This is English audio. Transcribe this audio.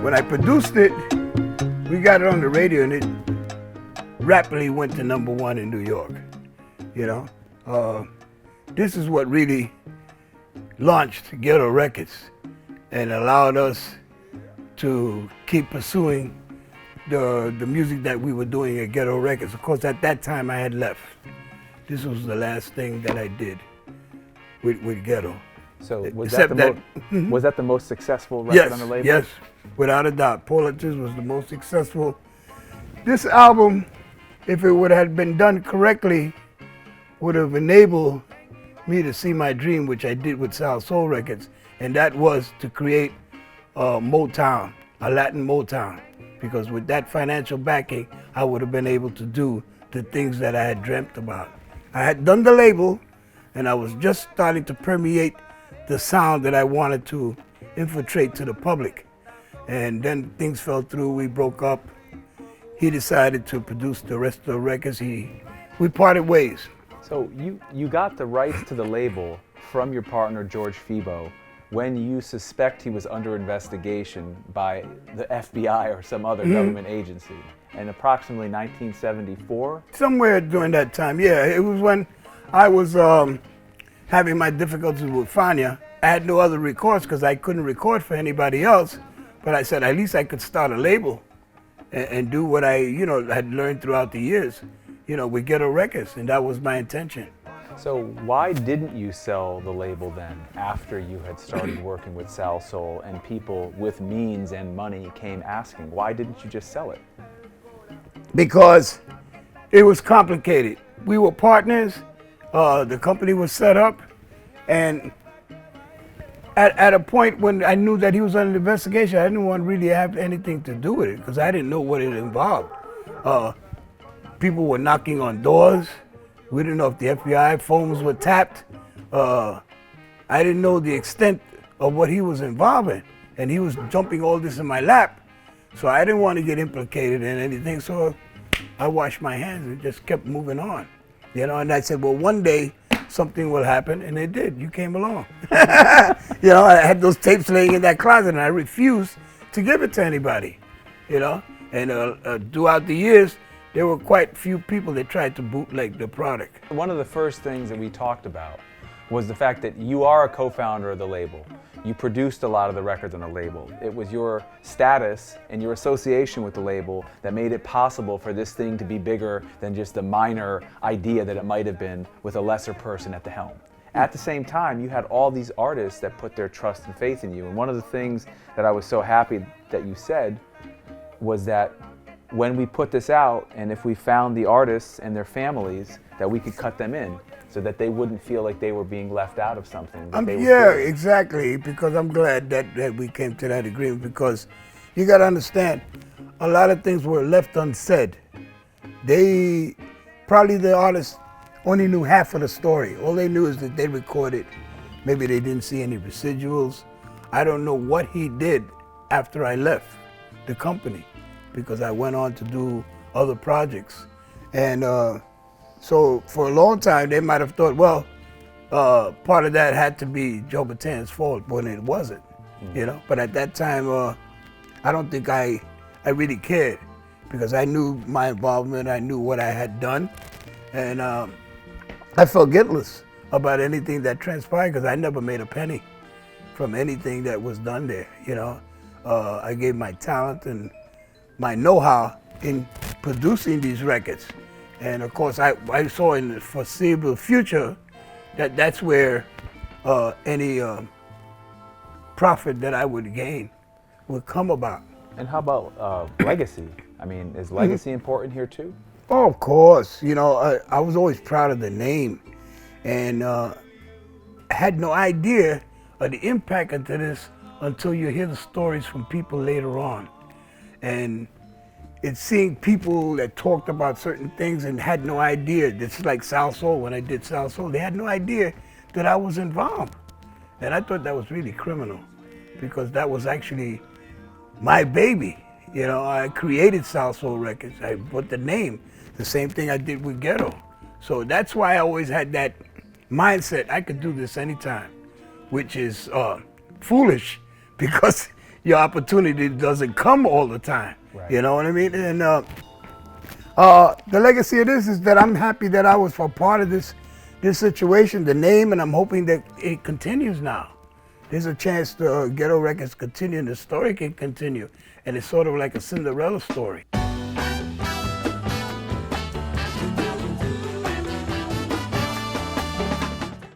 When I produced it, we got it on the radio and it rapidly went to #1 in New York, you know. This is what really launched Ghetto Records and allowed us to keep pursuing the music that we were doing at Ghetto Records. Of course, at that time I had left. This was the last thing that I did with Ghetto. So was that the most successful record on the label? Yes, without a doubt. Politics was the most successful. This album, if it would have been done correctly, would have enabled me to see my dream, which I did with Sal Soul Records, and that was to create Motown, a Latin Motown. Because with that financial backing, I would have been able to do the things that I had dreamt about. I had done the label, and I was just starting to permeate the sound that I wanted to infiltrate to the public. And then things fell through, we broke up. He decided to produce the rest of the records. We parted ways. So you got the rights to the label from your partner, George Febo, when you suspect he was under investigation by the FBI or some other government agency. And approximately 1974? Somewhere during that time, yeah. It was when I was having my difficulties with Fania. I had no other recourse because I couldn't record for anybody else. But I said, at least I could start a label and do what I, had learned throughout the years, with Ghetto Records, and that was my intention. So why didn't you sell the label then, after you had started working with Sal Soul and people with means and money came asking? Why didn't you just sell it? Because it was complicated. We were partners, the company was set up, and at a point when I knew that he was under investigation, I didn't want to really have anything to do with it because I didn't know what it involved. People were knocking on doors. We didn't know if the FBI phones were tapped. I didn't know the extent of what he was involved in, and he was jumping all this in my lap. So I didn't want to get implicated in anything, so I washed my hands and just kept moving on. And I said, well, one day something will happen, and it did. You came along. I had those tapes laying in that closet, and I refused to give it to anybody. And throughout the years, there were quite few people that tried to bootleg the product. One of the first things that we talked about was the fact that you are a co-founder of the label. You produced a lot of the records on the label. It was your status and your association with the label that made it possible for this thing to be bigger than just a minor idea that it might have been with a lesser person at the helm. At the same time, you had all these artists that put their trust and faith in you. And one of the things that I was so happy that you said was that when we put this out, and if we found the artists and their families, that we could cut them in so that they wouldn't feel like they were being left out of something. Exactly, because I'm glad that we came to that agreement, because you got to understand, a lot of things were left unsaid. Probably the artists only knew half of the story. All they knew is that they recorded. Maybe they didn't see any residuals. I don't know what he did after I left the company, because I went on to do other projects. And so for a long time, they might have thought, well, part of that had to be Joe Bataan's fault, when it wasn't, But at that time, I don't think I really cared, because I knew my involvement, I knew what I had done, and I felt guiltless about anything that transpired, because I never made a penny from anything that was done there, I gave my talent and my know-how in producing these records. And of course, I saw in the foreseeable future that that's where any profit that I would gain would come about. And how about legacy? I mean, is legacy important here too? Oh, of course. I was always proud of the name, and had no idea of the impact of this until you hear the stories from people later on. And it's seeing people that talked about certain things and had no idea. It's like Sal Soul. When I did Sal Soul, they had no idea that I was involved. And I thought that was really criminal, because that was actually my baby. I created Sal Soul Records. I put the name, the same thing I did with Ghetto. So that's why I always had that mindset, I could do this anytime, which is foolish, because your opportunity doesn't come all the time. Right. You know what I mean? And the legacy of this is that I'm happy that I was a part of this situation, the name, and I'm hoping that it continues now. There's a chance the Ghetto Records continue and the story can continue. And it's sort of like a Cinderella story.